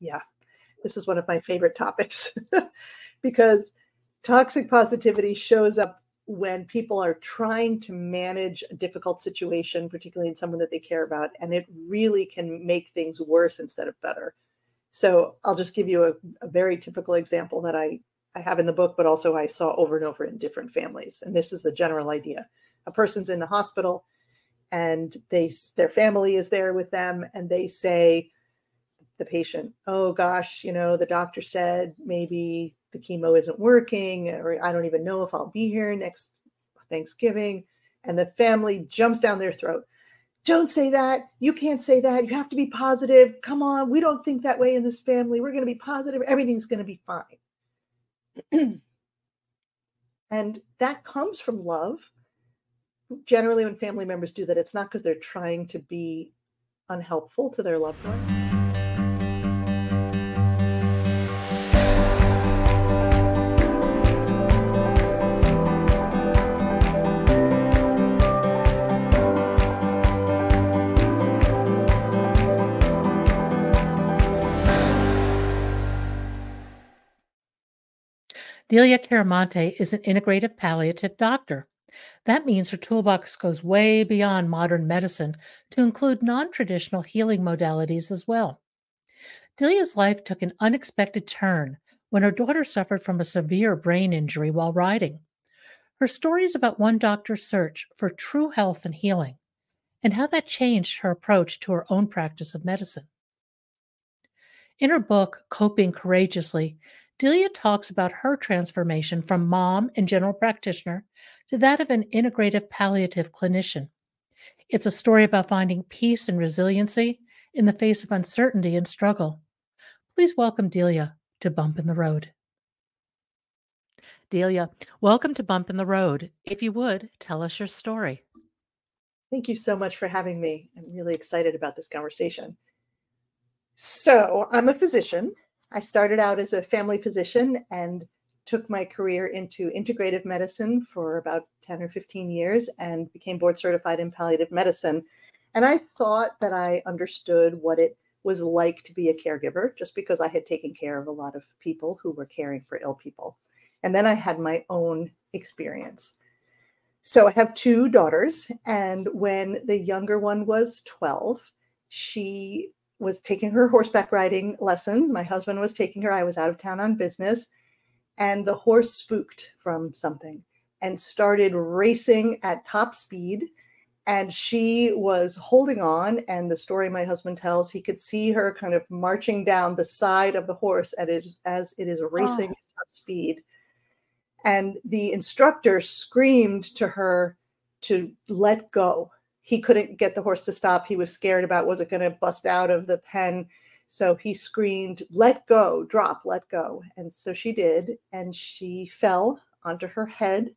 Yeah, this is one of my favorite topics because toxic positivity shows up when people are trying to manage a difficult situation, particularly in someone that they care about, and it really can make things worse instead of better. So I'll just give you a very typical example that I have in the book, but also I saw over and over in different families. And this is the general idea. A person's in the hospital and their family is there with them, and they say, the patient, oh gosh, the doctor said maybe the chemo isn't working, or I don't even know if I'll be here next Thanksgiving. And the family jumps down their throat. Don't say that. You can't say that. You have to be positive. Come on. We don't think that way in this family. We're going to be positive. Everything's going to be fine. And that comes from love. Generally, when family members do that, it's not because they're trying to be unhelpful to their loved one. Delia Chiaramonte is an integrative palliative doctor. That means her toolbox goes way beyond modern medicine to include non-traditional healing modalities as well. Delia's life took an unexpected turn when her daughter suffered from a severe brain injury while riding. Her story is about one doctor's search for true health and healing, and how that changed her approach to her own practice of medicine. In her book, Coping Courageously, Delia talks about her transformation from mom and general practitioner to that of an integrative palliative clinician. It's a story about finding peace and resiliency in the face of uncertainty and struggle. Please welcome Delia to Bump in the Road. Delia, welcome to Bump in the Road. If you would, tell us your story. Thank you so much for having me. I'm really excited about this conversation. So I'm a physician. I started out as a family physician and took my career into integrative medicine for about 10 or 15 years and became board certified in palliative medicine. And I thought that I understood what it was like to be a caregiver, just because I had taken care of a lot of people who were caring for ill people. And then I had my own experience. So I have two daughters, and when the younger one was 12, she was taking her horseback riding lessons. My husband was taking her. I was out of town on business, and the horse spooked from something and started racing at top speed. And she was holding on. And the story my husband tells, he could see her kind of marching down the side of the horse as it is racing at top speed. And the instructor screamed to her to let go. He couldn't get the horse to stop. He was scared about, was it going to bust out of the pen? So he screamed, let go, drop, let go. And so she did. And she fell onto her head,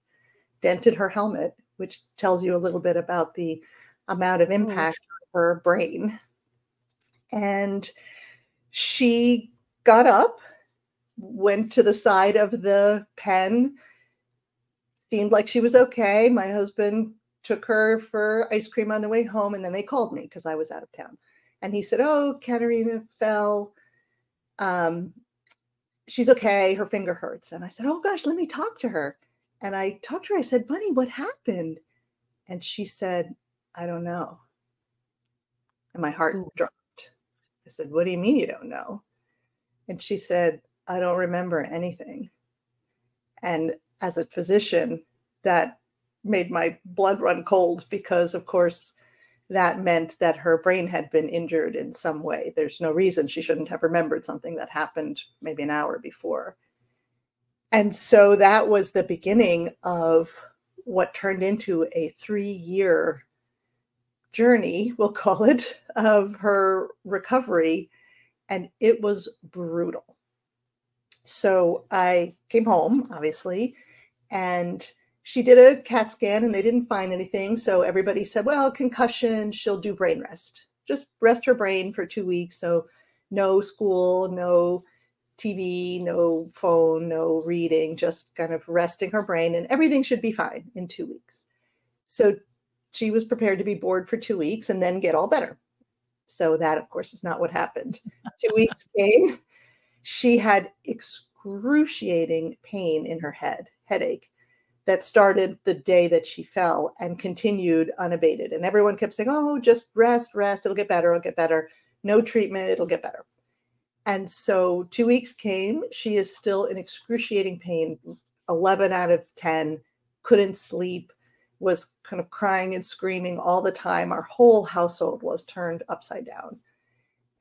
dented her helmet, which tells you a little bit about the amount of impact on her brain. And she got up, went to the side of the pen, seemed like she was okay. My husband took her for ice cream on the way home, and then they called me because I was out of town. And he said, oh, Katerina fell. She's okay. Her finger hurts. And I said, oh gosh, let me talk to her. And I talked to her. I said, Bunny, what happened? And she said, I don't know. And my heart dropped. I said, what do you mean you don't know? And she said, I don't remember anything. And as a physician, that made my blood run cold, because of course that meant that her brain had been injured in some way. There's no reason she shouldn't have remembered something that happened maybe an hour before. And so that was the beginning of what turned into a 3-year journey, we'll call it, of her recovery. And it was brutal. So I came home, obviously, and she did a CAT scan and they didn't find anything. So everybody said, well, concussion, she'll do brain rest. Just rest her brain for 2 weeks. So no school, no TV, no phone, no reading, just kind of resting her brain, and everything should be fine in 2 weeks. So she was prepared to be bored for 2 weeks and then get all better. So that, of course, is not what happened. 2 weeks came. She had excruciating pain in her head, headache, that started the day that she fell and continued unabated. And everyone kept saying, oh, just rest, it'll get better, it'll get better. No treatment, it'll get better. And so 2 weeks came, she is still in excruciating pain, 11 out of 10, couldn't sleep, was kind of crying and screaming all the time. Our whole household was turned upside down.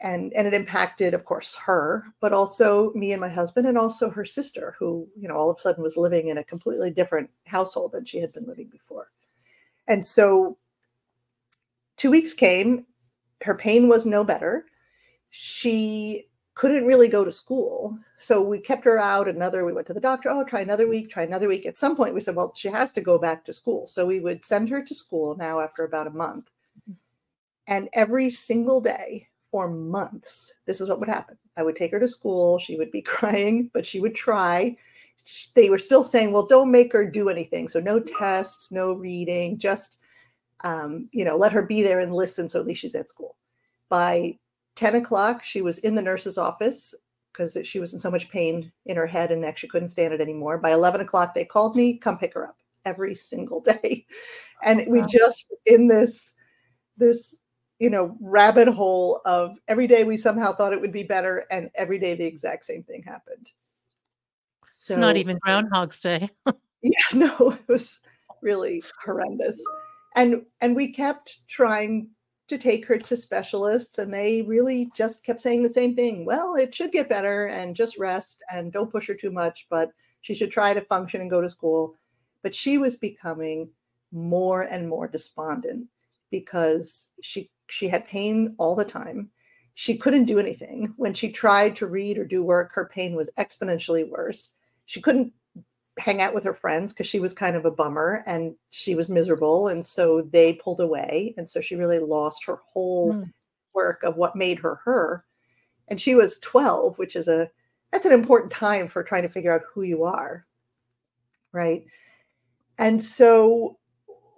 And it impacted, of course, her, but also me and my husband, and also her sister, who, all of a sudden was living in a completely different household than she had been living before. And so 2 weeks came, her pain was no better. She couldn't really go to school. So we kept her out we went to the doctor, try another week. At some point we said, well, she has to go back to school. So we would send her to school now after about a month. And every single day, for months, this is what would happen. I would take her to school. She would be crying, but she would try. They were still saying, well, don't make her do anything. So no tests, no reading, just, let her be there and listen. So at least she's at school. By 10 o'clock, she was in the nurse's office because she was in so much pain in her head and neck. She couldn't stand it anymore. By 11 o'clock, they called me, come pick her up every single day. And we just in this rabbit hole of every day we somehow thought it would be better, and every day the exact same thing happened. So, it's not even Groundhog's Day. Yeah, no, it was really horrendous. And we kept trying to take her to specialists, and they really just kept saying the same thing. Well, it should get better, and just rest and don't push her too much, but she should try to function and go to school. But she was becoming more and more despondent because she had pain all the time. She couldn't do anything. When she tried to read or do work, her pain was exponentially worse. She couldn't hang out with her friends because she was kind of a bummer and she was miserable. And so they pulled away. And so she really lost her whole work of what made her her. And she was 12, which is that's an important time for trying to figure out who you are. Right. And so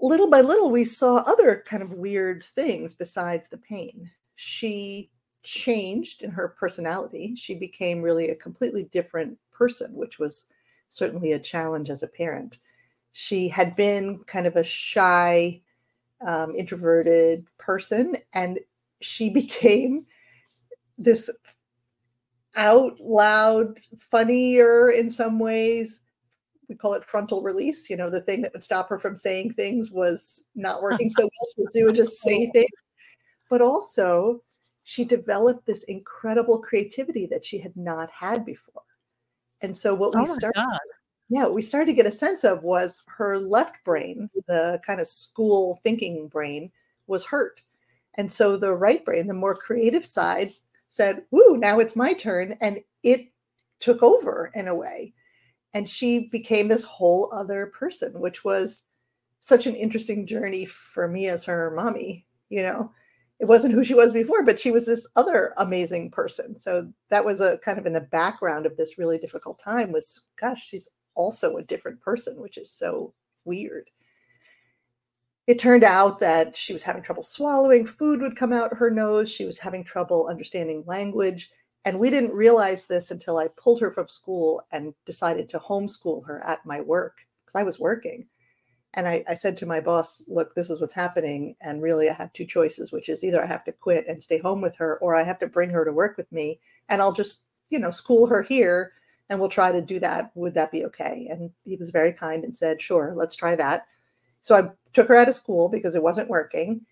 little by little, we saw other kind of weird things besides the pain. She changed in her personality. She became really a completely different person, which was certainly a challenge as a parent. She had been kind of a shy, introverted person, and she became this out loud, funnier in some ways. We call it frontal release. The thing that would stop her from saying things was not working so well. She would just say things. But also, she developed this incredible creativity that she had not had before. And so what we started to get a sense of was her left brain, the kind of school thinking brain, was hurt. And so the right brain, the more creative side, said, woo, now it's my turn. And it took over in a way. And she became this whole other person, which was such an interesting journey for me as her mommy. It wasn't who she was before, but she was this other amazing person. So that was a kind of in the background of this really difficult time was, gosh, she's also a different person, which is so weird. It turned out that she was having trouble swallowing. Food would come out her nose. She was having trouble understanding language. And we didn't realize this until I pulled her from school and decided to homeschool her at my work because I was working. And I said to my boss, look, this is what's happening. And really, I have two choices, which is either I have to quit and stay home with her, or I have to bring her to work with me. And I'll just, school her here and we'll try to do that. Would that be okay? And he was very kind and said, sure, let's try that. So I took her out of school because it wasn't working,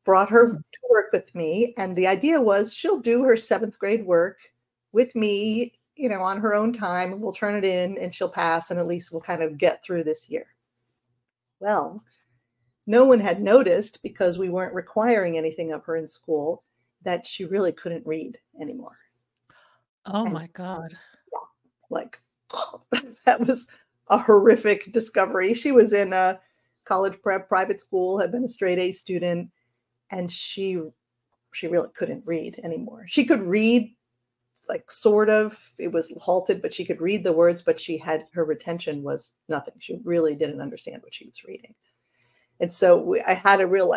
brought her to work with me. And the idea was she'll do her 7th grade work with me, on her own time, and we'll turn it in and she'll pass. And at least we'll kind of get through this year. Well, no one had noticed because we weren't requiring anything of her in school that she really couldn't read anymore. Oh my God. That was a horrific discovery. She was in a college prep private school, had been a straight A student, and she really couldn't read anymore. She could read, sort of, it was halted, but she could read the words, but her retention was nothing. She really didn't understand what she was reading. And so I had a real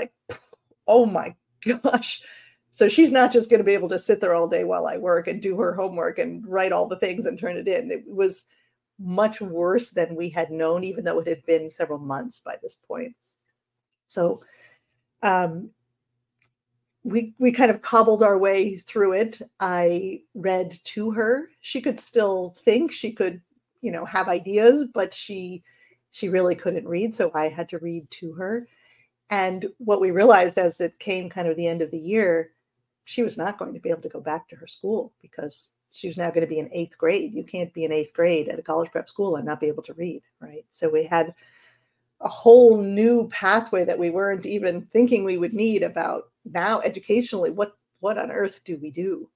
oh my gosh. So she's not just going to be able to sit there all day while I work and do her homework and write all the things and turn it in. It was much worse than we had known, even though it had been several months by this point. So we kind of cobbled our way through it. I read to her. She could still think, she could, have ideas, but she really couldn't read. So I had to read to her. And what we realized as it came kind of the end of the year, she was not going to be able to go back to her school because she was now going to be in 8th grade. You can't be in 8th grade at a college prep school and not be able to read, right? So we had a whole new pathway that we weren't even thinking we would need about now educationally. What on earth do we do?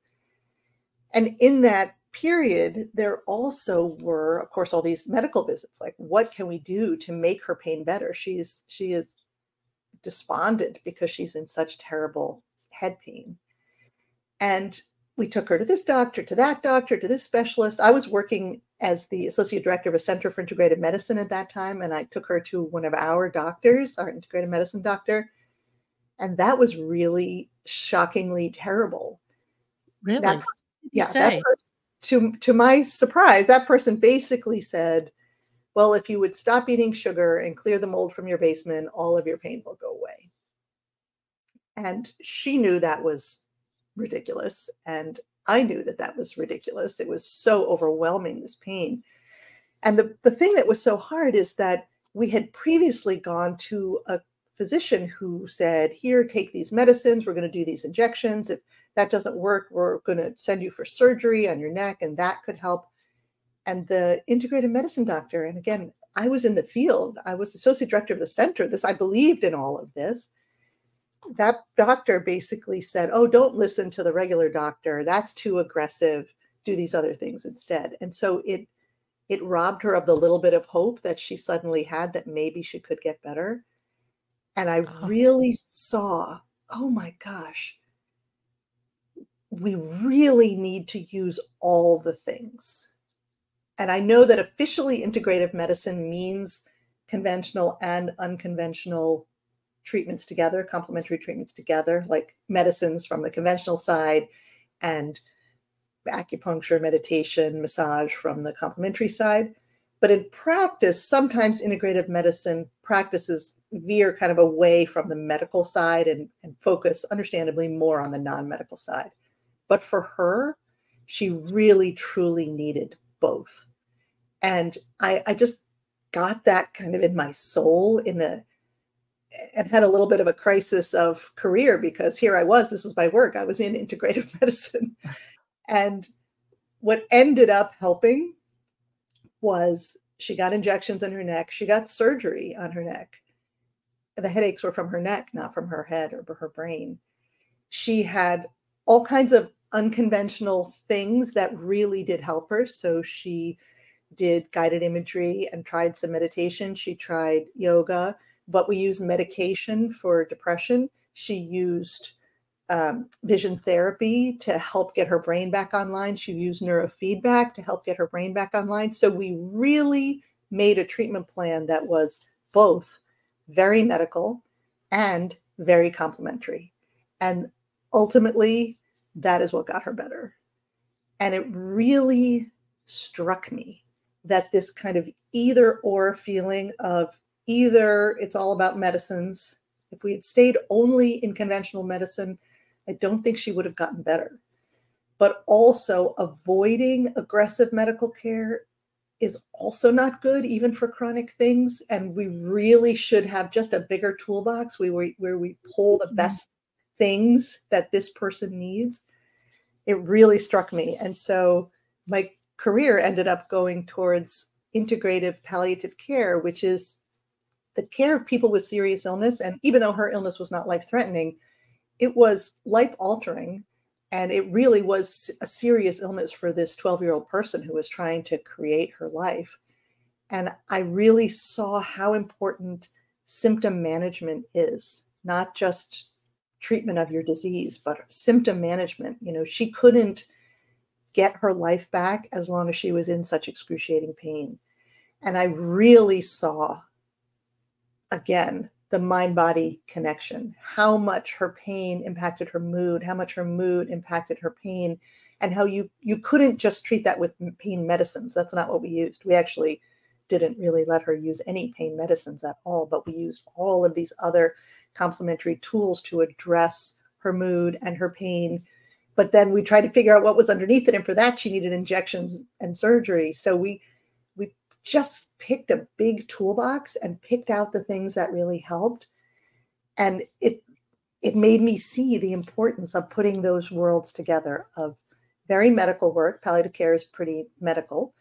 And in that period, there also were, of course, all these medical visits. Like, what can we do to make her pain better? She is despondent because she's in such terrible head pain. And we took her to this doctor, to that doctor, to this specialist. I was working as the associate director of a center for integrative medicine at that time, and I took her to one of our doctors, our integrative medicine doctor, and that was really shockingly terrible. Really? That person, to my surprise, that person basically said, well, if you would stop eating sugar and clear the mold from your basement, all of your pain will go away. And she knew that was ridiculous. And I knew that that was ridiculous. It was so overwhelming, this pain. And the thing that was so hard is that we had previously gone to a physician who said, here, take these medicines. We're going to do these injections. If that doesn't work, we're going to send you for surgery on your neck, and that could help. And the integrative medicine doctor, and again, I was in the field. I was associate director of the center. I believed in all of this. That doctor basically said, oh, don't listen to the regular doctor. That's too aggressive. Do these other things instead. And so it robbed her of the little bit of hope that she suddenly had that maybe she could get better. And I really saw, oh my gosh, we really need to use all the things. And I know that officially integrative medicine means conventional and unconventional treatments together, complementary treatments together, like medicines from the conventional side and acupuncture, meditation, massage from the complementary side. But in practice, sometimes integrative medicine practices veer kind of away from the medical side and focus, understandably, more on the non-medical side. But for her, she really, truly needed both. And I just got that kind of in my soul and had a little bit of a crisis of career, because here I was, this was my work. I was in integrative medicine. And what ended up helping was she got injections in her neck. She got surgery on her neck. The headaches were from her neck, not from her head or her brain. She had all kinds of unconventional things that really did help her. So she did guided imagery and tried some meditation. She tried yoga, but we used medication for depression. She used vision therapy to help get her brain back online. She used neurofeedback to help get her brain back online. So we really made a treatment plan that was both very medical and very complementary. And ultimately, that is what got her better. And it really struck me that this kind of either or feeling of either it's all about medicines. If we had stayed only in conventional medicine, I don't think she would have gotten better. But also avoiding aggressive medical care is also not good, even for chronic things. And we really should have just a bigger toolbox where we pull the best things that this person needs. It really struck me. And so my career ended up going towards integrative palliative care, which is the care of people with serious illness. And even though her illness was not life-threatening, it was life-altering. And it really was a serious illness for this 12-year-old person who was trying to create her life. And I really saw how important symptom management is, not just treatment of your disease, but symptom management. You know, she couldn't get her life back as long as she was in such excruciating pain. And I really saw, again, the mind-body connection, how much her pain impacted her mood, how much her mood impacted her pain, and how you couldn't just treat that with pain medicines. That's not what we used. We actually didn't really let her use any pain medicines at all, but we used all of these other complementary tools to address her mood and her pain. But then we tried to figure out what was underneath it. And for that, she needed injections and surgery. So we just picked a big toolbox and picked out the things that really helped. And it made me see the importance of putting those worlds together of very medical work. Palliative care is pretty medical,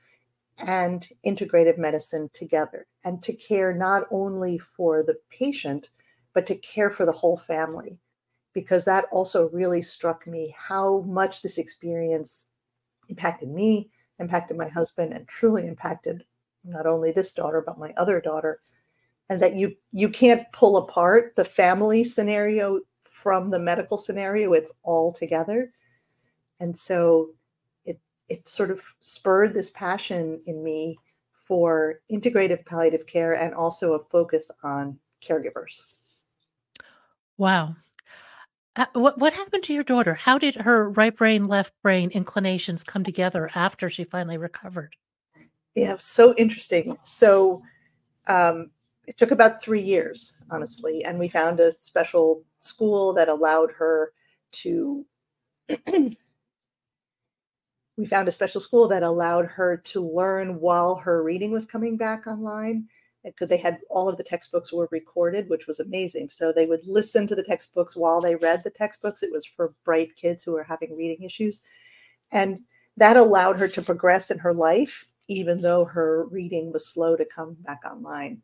and integrative medicine together, and to care not only for the patient, but to care for the whole family. Because that also really struck me how much this experience impacted me, impacted my husband, and truly impacted not only this daughter, but my other daughter. And that you can't pull apart the family scenario from the medical scenario. It's all together. And so it sort of spurred this passion in me for integrative palliative care and also a focus on caregivers. Wow. What happened to your daughter? How did her right brain, left brain inclinations come together after she finally recovered? Yeah, so interesting. So it took about 3 years, honestly, and we found a special school that allowed her to learn while her reading was coming back online. Because they had all of the textbooks were recorded, which was amazing. So they would listen to the textbooks while they read the textbooks. It was for bright kids who were having reading issues. And that allowed her to progress in her life, even though her reading was slow to come back online.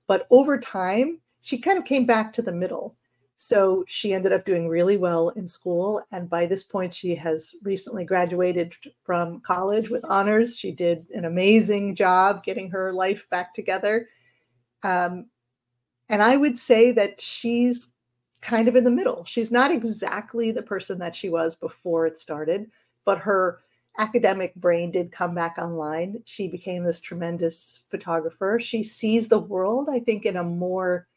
But over time, she kind of came back to the middle. So she ended up doing really well in school. And by this point, she has recently graduated from college with honors. She did an amazing job getting her life back together. And I would say that she's kind of in the middle. She's not exactly the person that she was before it started, but her academic brain did come back online. She became this tremendous photographer. She sees the world, I think, in a more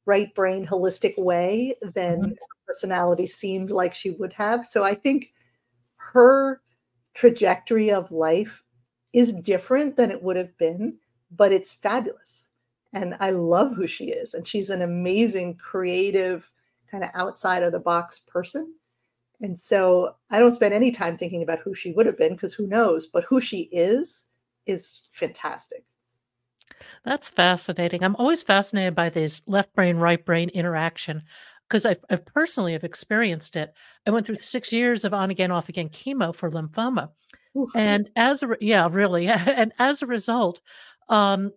right brain holistic way than her personality seemed like she would have. So I think her trajectory of life is different than it would have been, but it's fabulous. And I love who she is. And she's an amazing, creative, kind of outside of the box person. And so I don't spend any time thinking about who she would have been, because who knows, but who she is fantastic. That's fascinating. I'm always fascinated by this left brain, right brain interaction because I personally have experienced it. I went through 6 years of on again, off again chemo for lymphoma. Oof. And yeah, really. And as a result, um,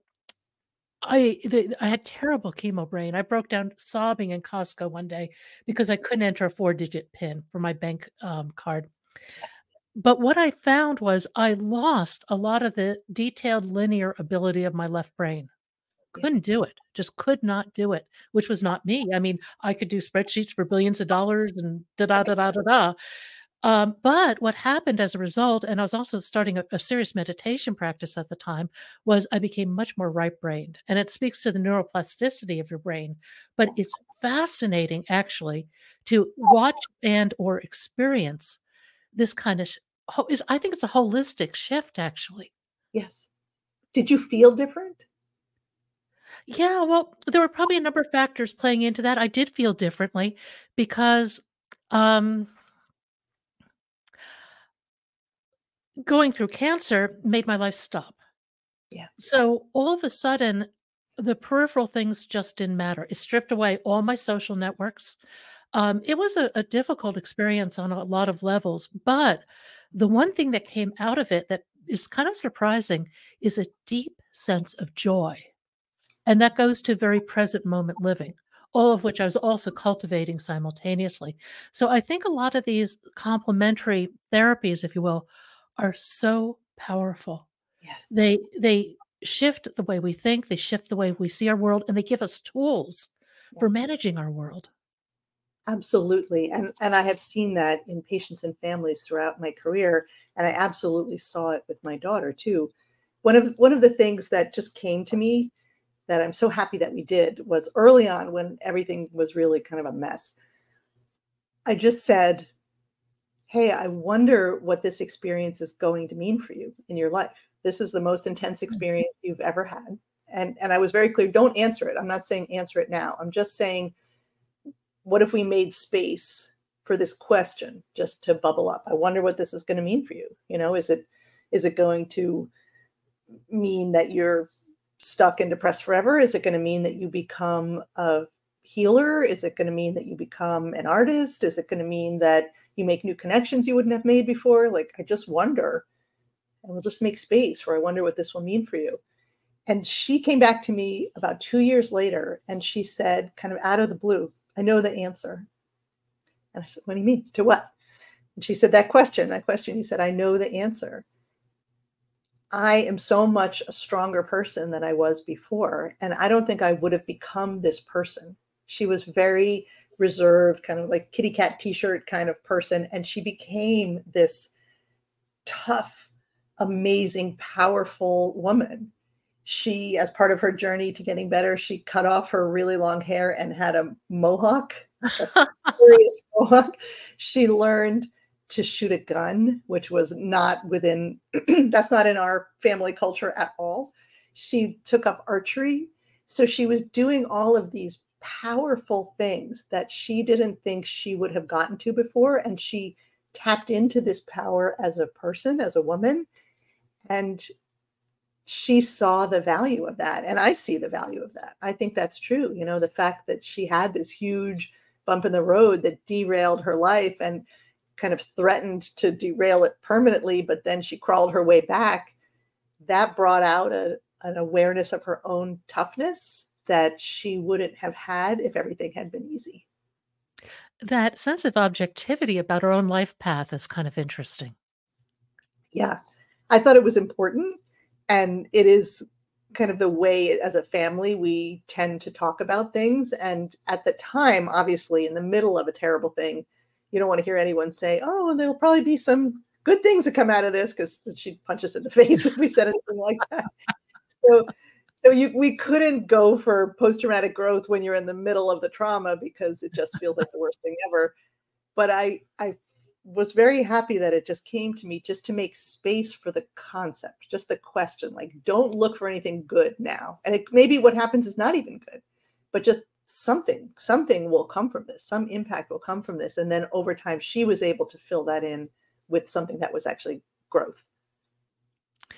I had terrible chemo brain. I broke down sobbing in Costco one day because I couldn't enter a 4-digit PIN for my bank card. But what I found was I lost a lot of the detailed linear ability of my left brain. Couldn't do it, just could not do it, which was not me. I mean, I could do spreadsheets for billions of dollars and da da da da da da. But what happened as a result, and I was also starting a serious meditation practice at the time, was I became much more right-brained. And it speaks to the neuroplasticity of your brain. But it's fascinating, actually, to watch and or experience this kind of I think it's a holistic shift, actually. Yes. Did you feel different? Yeah, well, there were probably a number of factors playing into that. I did feel differently because, um, going through cancer made my life stop. Yeah. So all of a sudden, the peripheral things just didn't matter. It stripped away all my social networks. It was a difficult experience on a lot of levels, but the one thing that came out of it that is kind of surprising is a deep sense of joy. And that goes to very present moment living, all of which I was also cultivating simultaneously. So I think a lot of these complementary therapies, if you will, are so powerful. Yes. They shift the way we think, they shift the way we see our world, and they give us tools for managing our world. Absolutely. And I have seen that in patients and families throughout my career. And I absolutely saw it with my daughter too. One of the things that just came to me that I'm so happy that we did was early on when everything was really kind of a mess. I just said, hey, I wonder what this experience is going to mean for you in your life. This is the most intense experience you've ever had. And I was very clear, don't answer it. I'm not saying answer it now. I'm just saying, what if we made space for this question just to bubble up? I wonder what this is going to mean for you. You know, is it going to mean that you're stuck and depressed forever? Is it going to mean that you become a healer? Is it going to mean that you become an artist? Is it going to mean that you make new connections you wouldn't have made before? Like, I just wonder, and we'll just make space for, I wonder what this will mean for you. And she came back to me about 2 years later, and she said, kind of out of the blue, I know the answer. And I said, what do you mean? To what? And she said, that question, you said, I know the answer. I am so much a stronger person than I was before. And I don't think I would have become this person. She was very reserved, kind of like kitty cat t-shirt kind of person. And she became this tough, amazing, powerful woman. She, as part of her journey to getting better, she cut off her really long hair and had a mohawk, a serious mohawk. She learned to shoot a gun, which was not within, that's not in our family culture at all. She took up archery. So she was doing all of these powerful things that she didn't think she would have gotten to before. And she tapped into this power as a person, as a woman. And she saw the value of that. And I see the value of that. I think that's true. You know, the fact that she had this huge bump in the road that derailed her life and kind of threatened to derail it permanently, but then she crawled her way back. That brought out an awareness of her own toughness that she wouldn't have had if everything had been easy. That sense of objectivity about our own life path is kind of interesting. Yeah, I thought it was important. And it is kind of the way as a family we tend to talk about things. And at the time, obviously, in the middle of a terrible thing, you don't want to hear anyone say, oh, there'll probably be some good things that come out of this, because she'd punch us in the face if we said anything like that. We couldn't go for post-traumatic growth when you're in the middle of the trauma, because it just feels like the worst thing ever. But I was very happy that it just came to me just to make space for the concept, just the question, like, don't look for anything good now. And maybe what happens is not even good, but just something will come from this, some impact will come from this. And then over time, she was able to fill that in with something that was actually growth.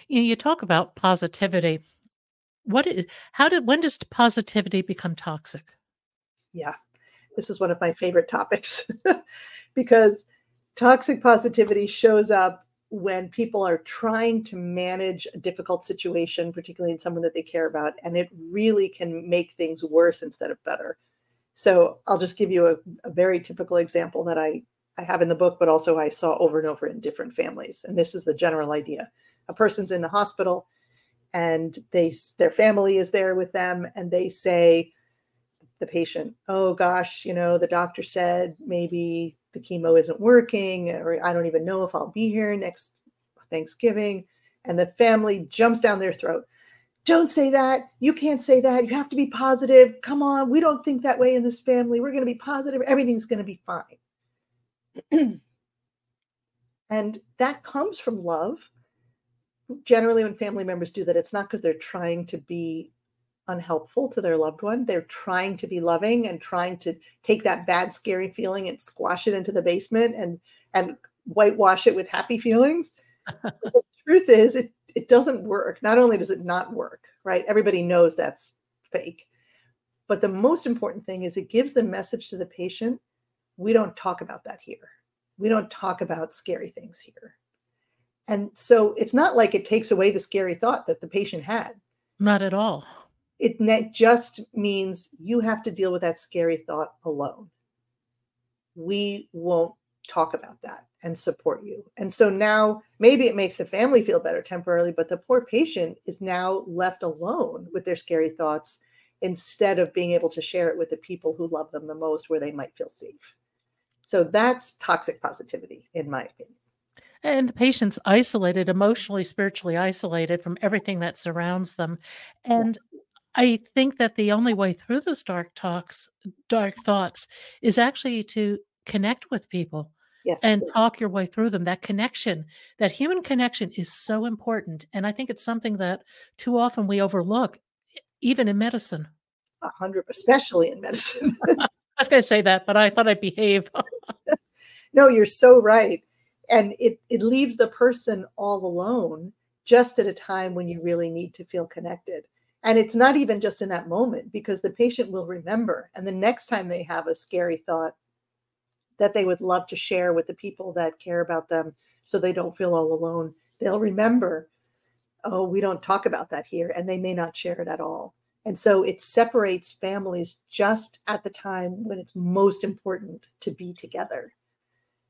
You talk about positivity. When does positivity become toxic? Yeah, this is one of my favorite topics because toxic positivity shows up when people are trying to manage a difficult situation, particularly in someone that they care about, and it really can make things worse instead of better. So I'll just give you a very typical example that I have in the book, but also I saw over and over in different families. And this is the general idea. A person's in the hospital and their family is there with them, and they say, the patient, oh gosh, the doctor said maybe the chemo isn't working, or I don't even know if I'll be here next Thanksgiving. And the family jumps down their throat. Don't say that. You can't say that. You have to be positive. Come on. We don't think that way in this family. We're going to be positive. Everything's going to be fine. And that comes from love. Generally, when family members do that, it's not because they're trying to be unhelpful to their loved one. They're trying to be loving and trying to take that bad, scary feeling and squash it into the basement and whitewash it with happy feelings. The truth is, it doesn't work. Not only does it not work, right? Everybody knows that's fake. But the most important thing is it gives the message to the patient, we don't talk about that here. We don't talk about scary things here. And so it's not like it takes away the scary thought that the patient had. Not at all. It just means you have to deal with that scary thought alone. We won't talk about that and support you. And so now maybe it makes the family feel better temporarily, but the poor patient is now left alone with their scary thoughts instead of being able to share it with the people who love them the most, where they might feel safe. So that's toxic positivity, in my opinion. And the patient's isolated, emotionally, spiritually isolated from everything that surrounds them. And Yes. I think that the only way through those dark thoughts is actually to connect with people Yes. and talk your way through them. That connection, that human connection is so important. And I think it's something that too often we overlook, even in medicine. 100, especially in medicine. I was going to say that, but I thought I'd behave. No, you're so right. And it leaves the person all alone just at a time when you really need to feel connected. And it's not even just in that moment, because the patient will remember. And the next time they have a scary thought that they would love to share with the people that care about them so they don't feel all alone, they'll remember, oh, we don't talk about that here. And they may not share it at all. And so it separates families just at the time when it's most important to be together.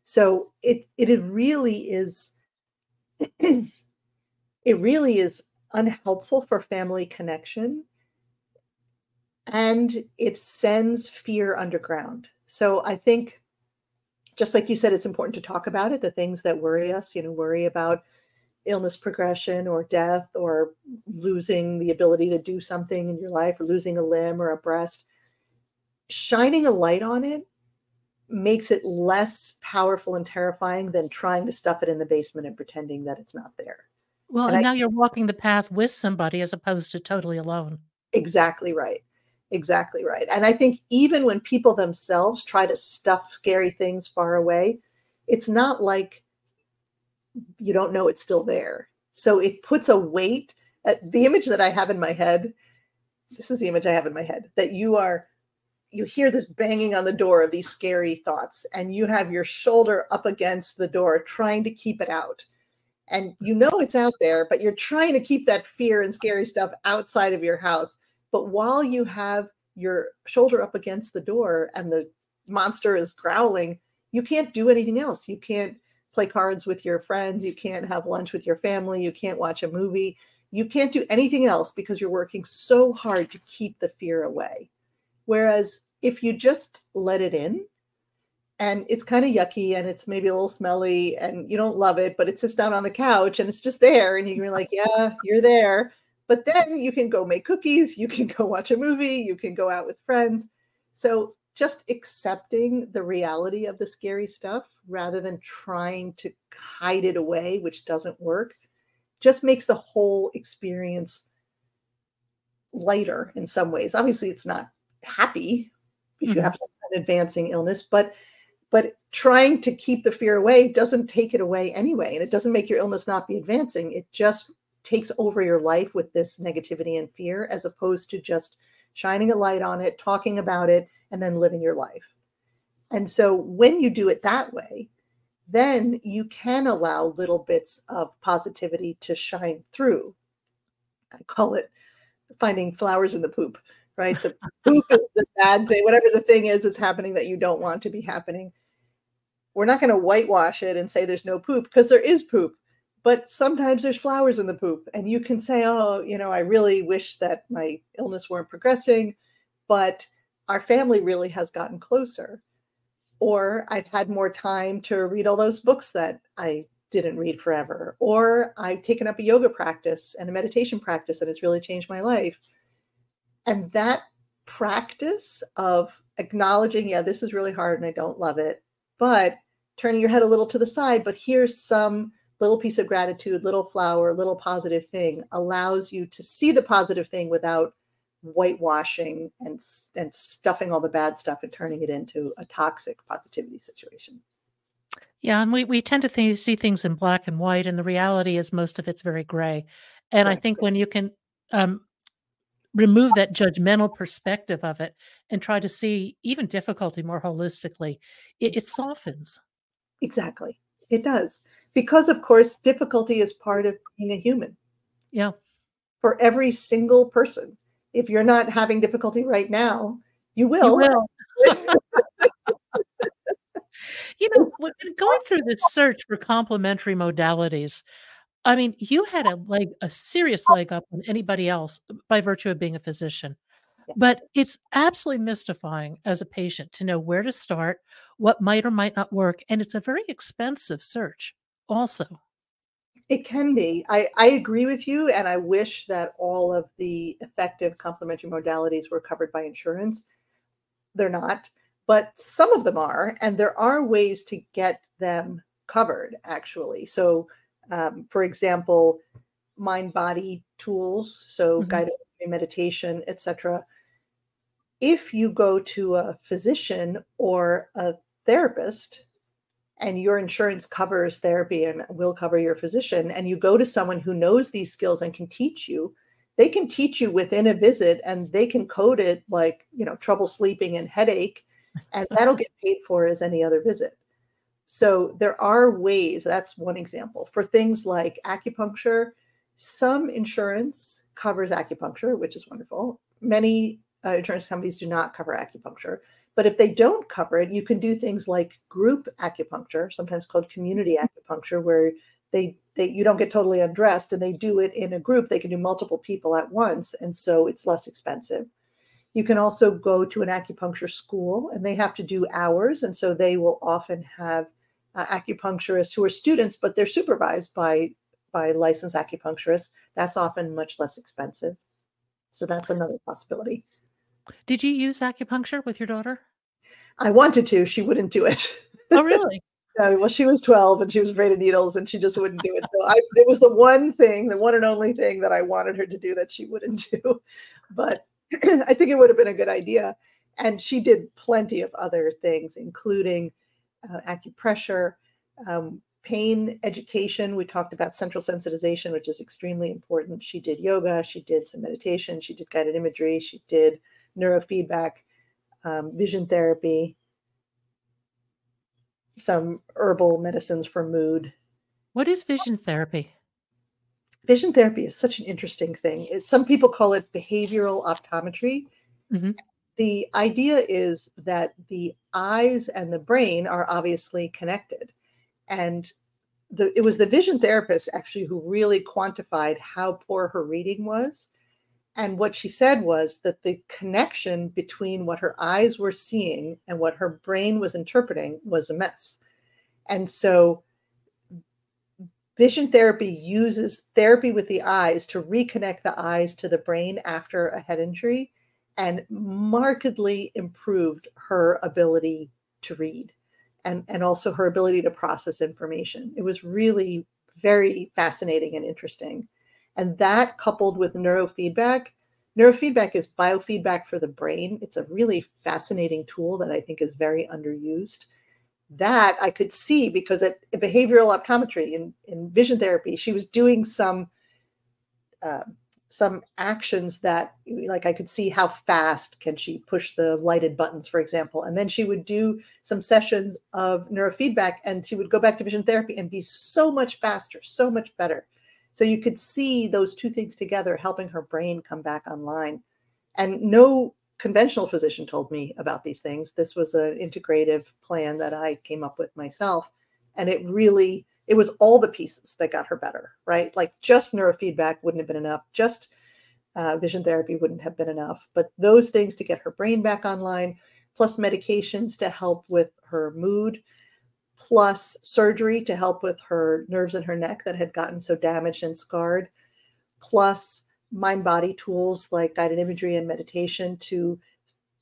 So it really is it really is unhelpful for family connection, and it sends fear underground. So I think, just like you said, it's important to talk about it, the things that worry us, worry about illness progression or death or losing the ability to do something in your life or losing a limb or a breast. Shining a light on it makes it less powerful and terrifying than trying to stuff it in the basement and pretending that it's not there. Well, And and now you're walking the path with somebody as opposed to totally alone. exactly right. Exactly right. And I think even when people themselves try to stuff scary things far away, it's not like you don't know it's still there. So it puts a weight. The image that I have in my head, this is the image I have in my head, that you hear this banging on the door of these scary thoughts, and you have your shoulder up against the door trying to keep it out. And it's out there, but you're trying to keep that fear and scary stuff outside of your house. But while you have your shoulder up against the door and the monster is growling, you can't do anything else. You can't play cards with your friends. You can't have lunch with your family. You can't watch a movie. You can't do anything else because you're working so hard to keep the fear away. Whereas if you just let it in, and it's kind of yucky and it's maybe a little smelly and you don't love it, but it sits down on the couch and it's just there and you can be like, yeah, you're there. But then you can go make cookies, you can go watch a movie, you can go out with friends. So just accepting the reality of the scary stuff rather than trying to hide it away, which doesn't work, just makes the whole experience lighter in some ways. Obviously, it's not happy if you have an advancing illness, but trying to keep the fear away doesn't take it away anyway. And it doesn't make your illness not be advancing. It just takes over your life with this negativity and fear, as opposed to just shining a light on it, talking about it, and then living your life. And so when you do it that way, then you can allow little bits of positivity to shine through. I call it finding flowers in the poop, right? The poop is the bad thing. Whatever the thing is happening that you don't want to be happening. We're not going to whitewash it and say there's no poop, because there is poop. But sometimes there's flowers in the poop. And you can say, oh, I really wish that my illness weren't progressing, but our family really has gotten closer. Or I've had more time to read all those books that I didn't read forever. Or I've taken up a yoga practice and a meditation practice, and it's really changed my life. And that practice of acknowledging, yeah, this is really hard and I don't love it, but turning your head a little to the side, but here's some little piece of gratitude, little flower, little positive thing, allows you to see the positive thing without whitewashing and stuffing all the bad stuff and turning it into a toxic positivity situation. Yeah, and we tend to see things in black and white, and the reality is most of it's very gray. And I think when you can remove that judgmental perspective of it and try to see even difficulty more holistically, it softens. Exactly. It does. Because, of course, difficulty is part of being a human. Yeah. For every single person. If you're not having difficulty right now, you will. You will. When going through this search for complementary modalities, I mean, you had a serious leg up on anybody else by virtue of being a physician. Yeah. But it's absolutely mystifying as a patient to know where to start, what might or might not work, and it's a very expensive search also. It can be. I agree with you, and I wish that all of the effective complementary modalities were covered by insurance. They're not, but some of them are, and there are ways to get them covered, actually. So, for example, mind-body tools, so guided meditation, etc. If you go to a physician or a therapist, and your insurance covers therapy and will cover your physician, and you go to someone who knows these skills and can teach you, they can teach you within a visit, and they can code it like, trouble sleeping and headache, and that'll get paid for as any other visit. So there are ways. That's one example. For things like acupuncture, some insurance covers acupuncture, which is wonderful. Many insurance companies do not cover acupuncture. But if they don't cover it, you can do things like group acupuncture, sometimes called community acupuncture, where you don't get totally undressed, and they do it in a group. They can do multiple people at once, and so it's less expensive. You can also go to an acupuncture school, and they have to do hours, and so they will often have acupuncturists who are students, but they're supervised by licensed acupuncturists. That's often much less expensive. So that's another possibility. Did you use acupuncture with your daughter? I wanted to. She wouldn't do it. Oh, really? Well, she was 12 and she was afraid of needles, and she just wouldn't do it. So it was the one and only thing that I wanted her to do that she wouldn't do. But I think it would have been a good idea. And she did plenty of other things, including acupressure, pain education. We talked about central sensitization, which is extremely important. She did yoga. She did some meditation. She did guided imagery. She did neurofeedback, vision therapy, some herbal medicines for mood. What is vision therapy? Vision therapy is such an interesting thing. Some people call it behavioral optometry. The idea is that the eyes and the brain are obviously connected. And it was the vision therapist actually who really quantified how poor her reading was. And what she said was that the connection between what her eyes were seeing and what her brain was interpreting was a mess. And so vision therapy uses therapy with the eyes to reconnect the eyes to the brain after a head injury, and markedly improved her ability to read and also her ability to process information. It was really very fascinating and interesting. And that, coupled with neurofeedback is biofeedback for the brain. It's a really fascinating tool that I think is very underused. That I could see because at behavioral optometry in vision therapy, she was doing some actions that, like, I could see how fast can she push the lighted buttons, for example. And then she would do some sessions of neurofeedback, and she would go back to vision therapy and be so much faster, so much better. So you could see those two things together helping her brain come back online. And no conventional physician told me about these things. This was an integrative plan that I came up with myself. And it was all the pieces that got her better, right? Like just neurofeedback wouldn't have been enough. Just vision therapy wouldn't have been enough. But those things to get her brain back online, plus medications to help with her mood, plus surgery to help with her nerves in her neck that had gotten so damaged and scarred, plus mind-body tools like guided imagery and meditation to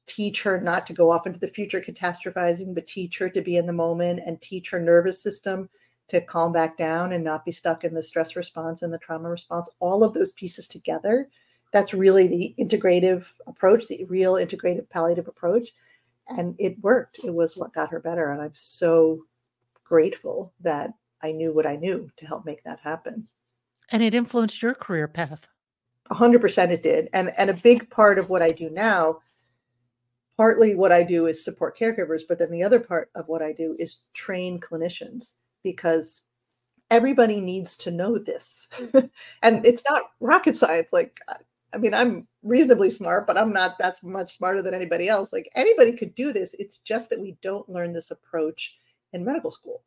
teach her not to go off into the future catastrophizing, but teach her to be in the moment and teach her nervous system to calm back down and not be stuck in the stress response and the trauma response. All of those pieces together, that's really the integrative approach, the real integrative palliative approach. And it worked. It was what got her better. And I'm so grateful that I knew what I knew to help make that happen. And it influenced your career path. 100% it did. And a big part of what I do now, partly what I do is support caregivers, but then the other part of what I do is train clinicians, because everybody needs to know this. And it's not rocket science. Like, I mean, I'm reasonably smart, but I'm not that much smarter than anybody else. Like, anybody could do this. It's just that we don't learn this approach in medical school.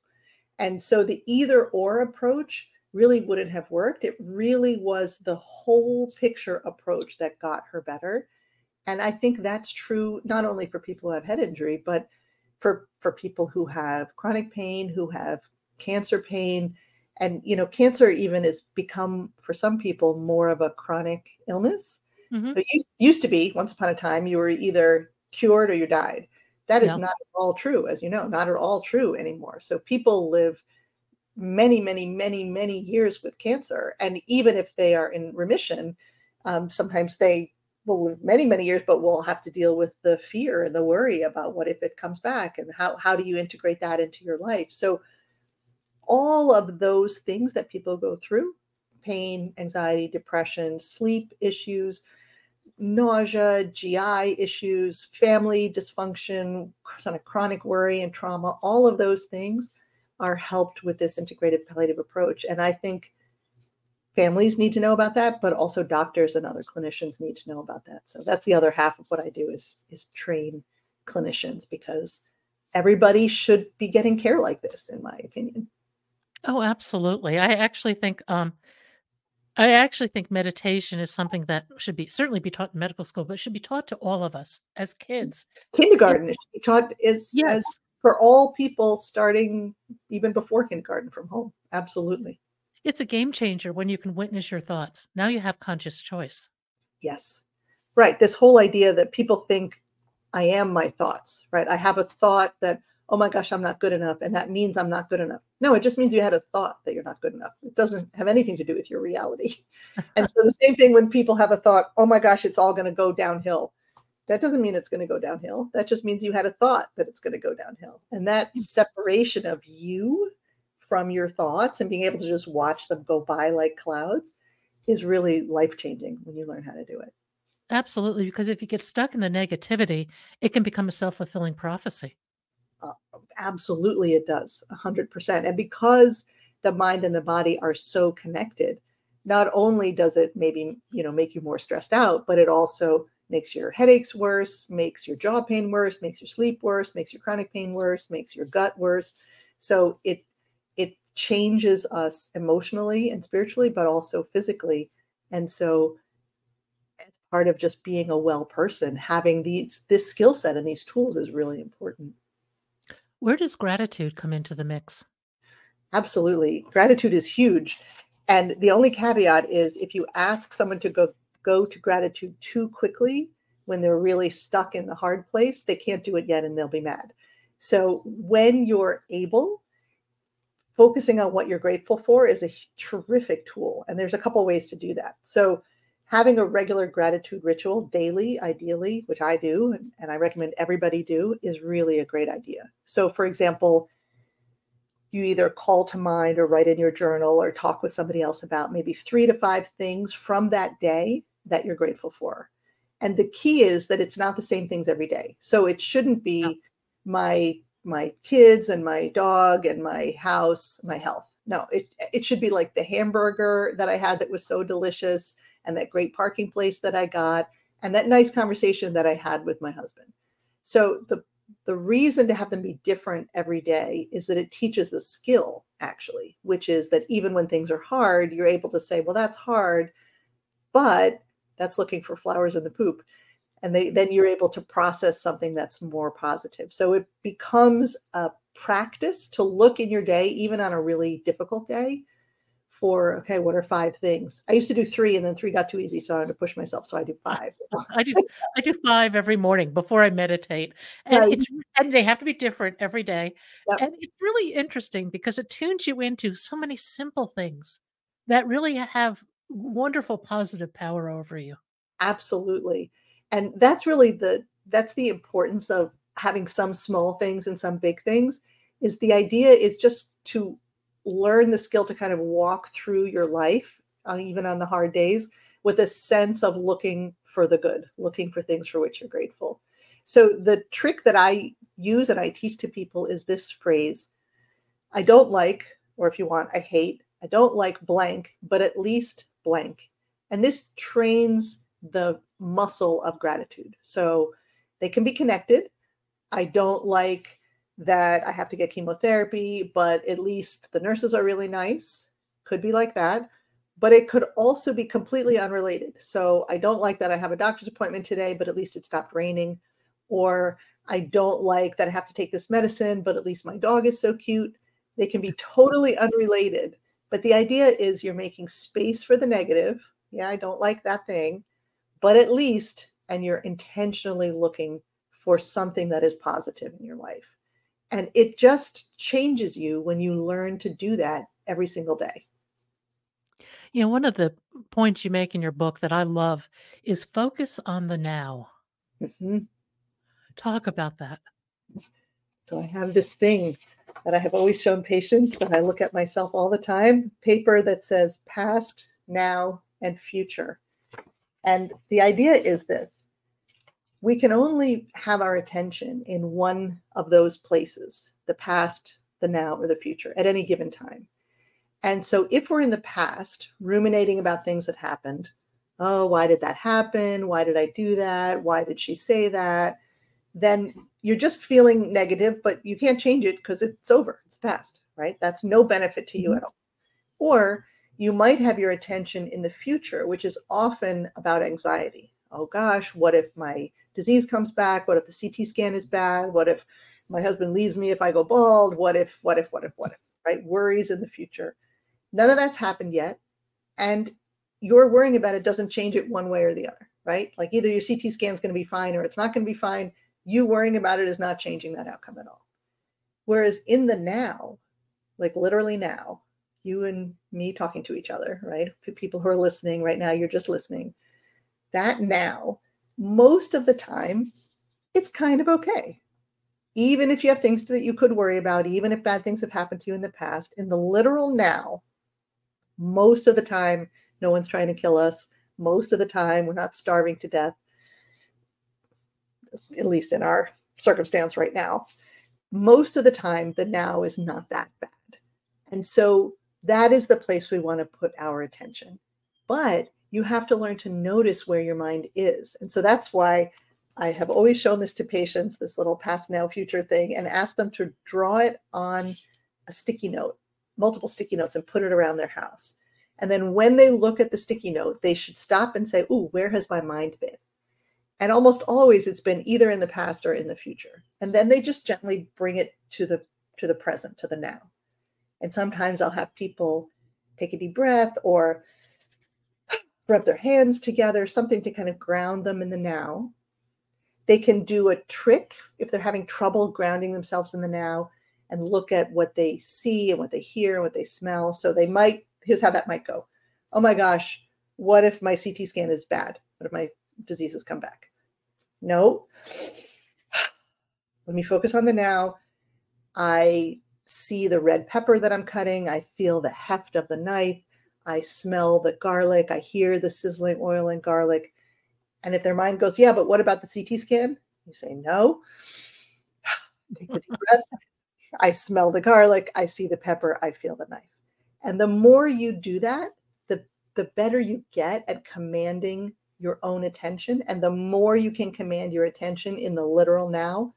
And so the either or approach really wouldn't have worked. It really was the whole picture approach that got her better. And I think that's true not only for people who have head injury, but for people who have chronic pain, who have cancer pain, And, cancer even has become, for some people, more of a chronic illness. Hmm. It used to be, once upon a time, you were either cured or you died. That is Yeah. not at all true, as you know, not at all true anymore. So people live many, many, many, many years with cancer. And even if they are in remission, sometimes they will live many, many years, but will have to deal with the fear and the worry about what if it comes back, and how do you integrate that into your life? So all of those things that people go through, pain, anxiety, depression, sleep issues, nausea, GI issues, family dysfunction, kind of chronic worry and trauma, all of those things are helped with this integrative palliative approach. And I think families need to know about that, but also doctors and other clinicians need to know about that. So that's the other half of what I do is train clinicians, because everybody should be getting care like this, in my opinion. Oh, absolutely. I actually think meditation is something that should be certainly be taught in medical school, but should be taught to all of us as kids. It, Kindergarten is taught as yes, for all people, starting even before kindergarten, from home. Absolutely. it's a game changer when you can witness your thoughts. Now you have conscious choice. Yes. Right. This whole idea that people think I am my thoughts, right? I have a thought that, oh my gosh, I'm not good enough. And that means I'm not good enough. No, it just means you had a thought that you're not good enough. It doesn't have anything to do with your reality. And so the same thing when people have a thought, oh my gosh, it's all going to go downhill. That doesn't mean it's going to go downhill. That just means you had a thought that it's going to go downhill. And that separation of you from your thoughts and being able to just watch them go by like clouds is really life-changing when you learn how to do it. Absolutely, because if you get stuck in the negativity, it can become a self-fulfilling prophecy. Uh, Absolutely, it does, 100%. And because the mind and the body are so connected, not only does it maybe, make you more stressed out, but it also makes your headaches worse, makes your jaw pain worse, makes your sleep worse, makes your chronic pain worse, makes your gut worse. So it changes us emotionally and spiritually, but also physically. And so as part of just being a well person, having this skill set and these tools is really important. Where does gratitude come into the mix? Absolutely. Gratitude is huge. And the only caveat is if you ask someone to go to gratitude too quickly when they're really stuck in the hard place, they can't do it yet and they'll be mad. So when you're able, focusing on what you're grateful for is a terrific tool. And there's a couple ways to do that. So having a regular gratitude ritual daily, ideally, which I do, and I recommend everybody do, is really a great idea. So for example, you either call to mind or write in your journal or talk with somebody else about maybe 3 to 5 things from that day that you're grateful for. And the key is that it's not the same things every day. So it shouldn't No. be my kids and my dog and my house, my health. No, it should be like the hamburger that I had that was so delicious, and that great parking place that I got, and that nice conversation that I had with my husband. So the reason to have them be different every day is that it teaches a skill, actually, which is that even when things are hard, you're able to say, well, that's hard, but that's looking for flowers in the poop. And then you're able to process something that's more positive. So it becomes a practice to look in your day, even on a really difficult day, for, okay, what are 5 things? I used to do 3 and then 3 got too easy. So I had to push myself. So I do 5. I do I do 5 every morning before I meditate, and it's Nice. and they have to be different every day, Yep. and it's really interesting because it tunes you into so many simple things that really have wonderful positive power over you. Absolutely. And that's really that's the importance of having some small things and some big things. Is the idea is just to learn the skill to kind of walk through your life, even on the hard days, with a sense of looking for the good, looking for things for which you're grateful. So the trick that I use and I teach to people is this phrase: I don't like, or if you want, I hate, I don't like blank, but at least blank. And this trains the muscle of gratitude. So they can be connected. I don't like that I have to get chemotherapy, but at least the nurses are really nice. Could be like that. But it could also be completely unrelated. So I don't like that I have a doctor's appointment today, but at least it stopped raining. Or I don't like that I have to take this medicine, but at least my dog is so cute. They can be totally unrelated, But the idea is you're making space for the negative. Yeah, I don't like that thing, but at least, and you're intentionally looking for something that is positive in your life. And it just changes you when you learn to do that every single day. You know, one of the points you make in your book that I love is focus on the now. Mhm. Talk about that. So I have this thing that I have always shown patients that I look at myself all the time, paper that says past, now, and future. And the idea is this: we can only have our attention in one of those places, the past, the now, or the future at any given time. And so if we're in the past, ruminating about things that happened, oh, why did that happen? Why did I do that? Why did she say that? Then you're just feeling negative, but you can't change it because it's over. It's past, right? That's no benefit to you at all. Or you might have your attention in the future, which is often about anxiety. Oh gosh, what if my disease comes back? What if the CT scan is bad? What if my husband leaves me if I go bald? What if, right? Worries in the future. None of that's happened yet. And your worrying about it doesn't change it one way or the other, right? Like either your CT scan is going to be fine or it's not going to be fine. You worrying about it is not changing that outcome at all. Whereas in the now, like literally now, you and me talking to each other, right? People who are listening right now, you're just listening. That now, most of the time, it's kind of okay. Even if you have things that you could worry about, even if bad things have happened to you in the past, in the literal now, most of the time, no one's trying to kill us. Most of the time, we're not starving to death, at least in our circumstance right now. Most of the time, the now is not that bad. And so that is the place we want to put our attention. But you have to learn to notice where your mind is. And so that's why I have always shown this to patients, this little past, now, future thing, and ask them to draw it on a sticky note, multiple sticky notes, and put it around their house. And then when they look at the sticky note, they should stop and say, ooh, where has my mind been? And almost always it's been either in the past or in the future. And then they just gently bring it to the present, to the now. And sometimes I'll have people take a deep breath or rub their hands together, something to kind of ground them in the now. They can do a trick if they're having trouble grounding themselves in the now and look at what they see and what they hear and what they smell. So they might, here's how that might go. Oh my gosh, what if my CT scan is bad? What if my diseases come back? No. Let me focus on the now. I see the red pepper that I'm cutting. I feel the heft of the knife. I smell the garlic. I hear the sizzling oil and garlic. And if their mind goes, yeah, but what about the CT scan? You say, no. Take the deep breath. I smell the garlic. I see the pepper. I feel the knife. And the more you do that, the better you get at commanding your own attention. And the more you can command your attention in the literal now,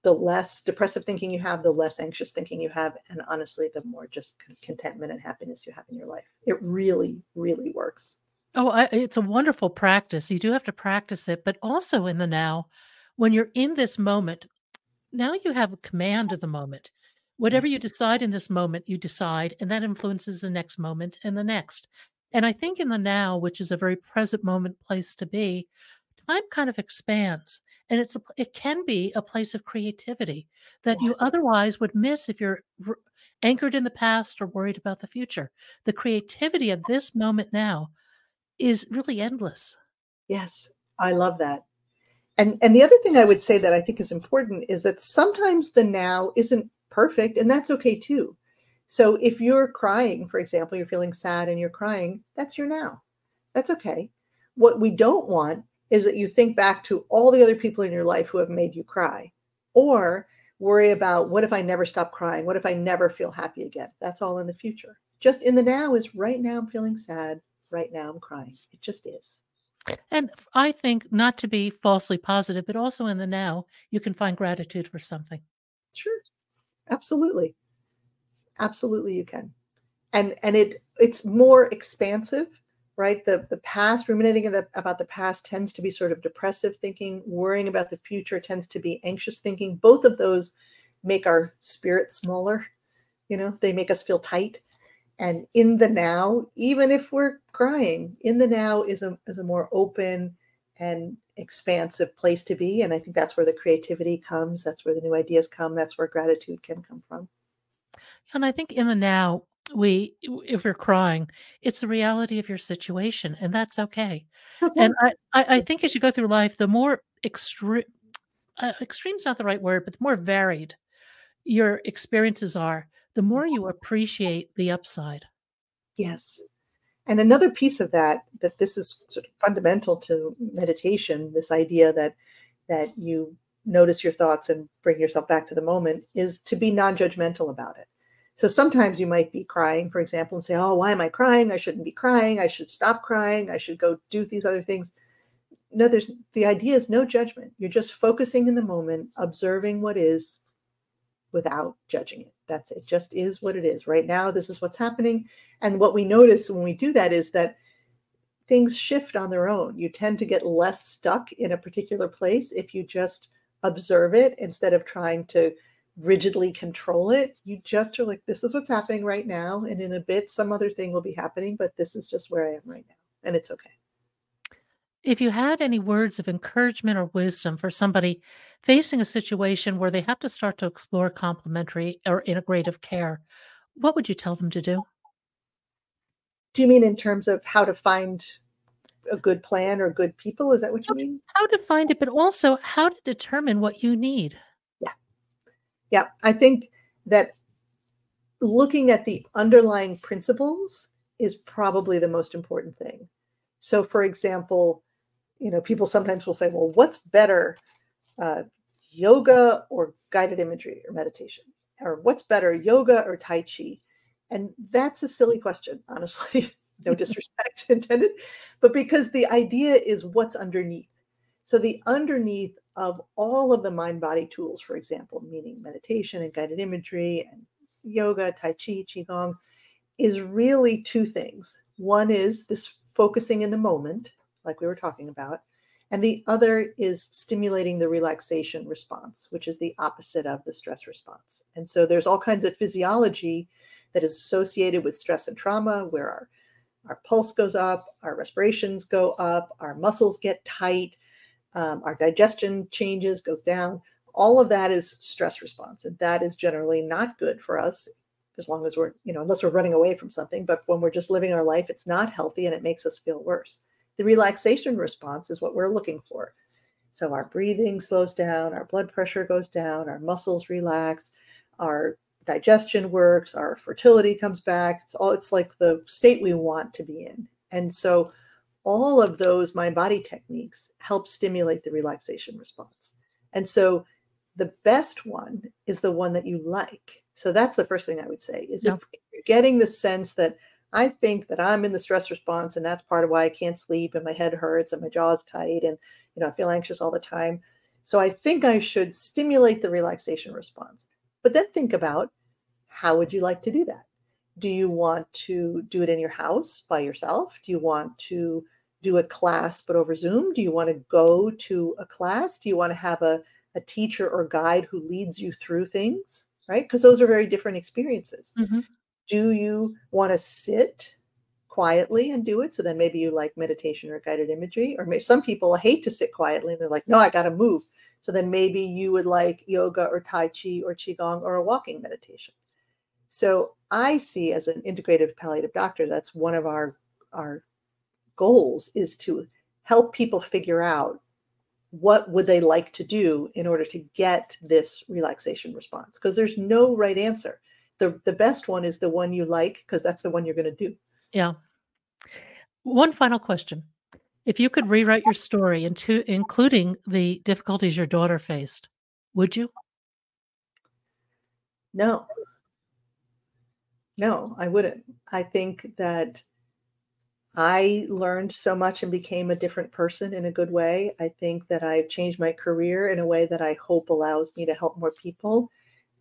the less depressive thinking you have, the less anxious thinking you have, and honestly, the more just contentment and happiness you have in your life. It really, really works. Oh, it's a wonderful practice. You do have to practice it, but also in the now, when you're in this moment, now you have a command of the moment. Whatever you decide in this moment, you decide, and that influences the next moment and the next. And I think in the now, which is a very present moment place to be, time kind of expands. And it can be a place of creativity that you Yes. otherwise would miss if you're anchored in the past or worried about the future. The creativity of this moment now is really endless. Yes, I love that. And the other thing I would say that I think is important is that sometimes the now isn't perfect, and that's okay too. So if you're crying, for example, you're feeling sad and you're crying, that's your now. That's okay. What we don't want is that you think back to all the other people in your life who have made you cry, or worry about what if I never stop crying? What if I never feel happy again? That's all in the future. Just in the now is right now I'm feeling sad. Right now I'm crying. It just is. And I think not to be falsely positive, but also in the now, you can find gratitude for something. Sure. Absolutely. Absolutely you can. And it's more expansive, right? The past, ruminating about the past tends to be sort of depressive thinking. Worrying about the future tends to be anxious thinking. Both of those make our spirit smaller. You know, they make us feel tight. And in the now, even if we're crying, in the now is a more open and expansive place to be. And I think that's where the creativity comes. That's where the new ideas come. That's where gratitude can come from. And I think in the now, if we're crying, it's the reality of your situation, and that's okay. It's okay. And I think as you go through life, the more extreme's not the right word, but the more varied your experiences are, the more you appreciate the upside. Yes. And another piece of that this is sort of fundamental to meditation, this idea that you notice your thoughts and bring yourself back to the moment, is to be non-judgmental about it. So sometimes you might be crying, for example, and say, oh, why am I crying? I shouldn't be crying. I should stop crying. I should go do these other things. No, the idea is no judgment. You're just focusing in the moment, observing what is without judging it. That's it. Just is what it is. Right now, this is what's happening. And what we notice when we do that is that things shift on their own. You tend to get less stuck in a particular place if you just observe it instead of trying to rigidly control it. You just are like, this is what's happening right now. And in a bit, some other thing will be happening, but this is just where I am right now. And it's okay. If you had any words of encouragement or wisdom for somebody facing a situation where they have to start to explore complementary or integrative care, what would you tell them to do? Do you mean in terms of how to find a good plan or good people? Is that what you mean? How to find it, but also how to determine what you need. Yeah. Yeah. I think that looking at the underlying principles is probably the most important thing. So, for example, people sometimes will say, well, what's better, yoga or guided imagery or meditation? Or what's better, yoga or Tai Chi? And that's a silly question, honestly. No disrespect intended, but because the idea is what's underneath. So the underneath of all of the mind-body tools, for example, meaning meditation and guided imagery and yoga, Tai Chi, Qigong, is really two things. One is this focusing in the moment, like we were talking about, and the other is stimulating the relaxation response, which is the opposite of the stress response. And so there's all kinds of physiology that is associated with stress and trauma, where our pulse goes up, our respirations go up, our muscles get tight, our digestion changes, goes down. All of that is stress response. And that is generally not good for us as long as we're, unless we're running away from something. But when we're just living our life, it's not healthy and it makes us feel worse. The relaxation response is what we're looking for. So our breathing slows down, our blood pressure goes down, our muscles relax, our digestion works, our fertility comes back. It's like the state we want to be in. And so all of those mind-body techniques help stimulate the relaxation response. And so the best one is the one that you like. So that's the first thing I would say is if you're getting the sense that I think that I'm in the stress response and that's part of why I can't sleep and my head hurts and my jaw's tight and I feel anxious all the time. So I think I should stimulate the relaxation response. But then think about, how would you like to do that? Do you want to do it in your house by yourself? Do you want to do a class but over Zoom? Do you want to go to a class? Do you want to have a teacher or guide who leads you through things, right? Because those are very different experiences. Mm-hmm. Do you want to sit quietly and do it? So then maybe you like meditation or guided imagery, or maybe some people hate to sit quietly and they're like, no, I got to move. So then maybe you would like yoga or Tai Chi or Qigong or a walking meditation. So I see as an integrative palliative doctor, that's one of our goals, is to help people figure out what would they like to do in order to get this relaxation response. Because there's no right answer. The best one is the one you like, because that's the one you're going to do. Yeah. One final question. If you could rewrite your story including the difficulties your daughter faced, would you? No, I wouldn't. I think that I learned so much and became a different person in a good way. I think that I've changed my career in a way that I hope allows me to help more people.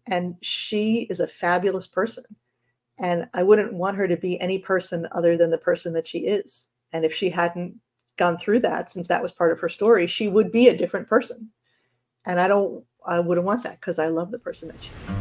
And she is a fabulous person. And I wouldn't want her to be any person other than the person that she is. And if she hadn't gone through that, since that was part of her story, she would be a different person. And I wouldn't want that, because I love the person that she is.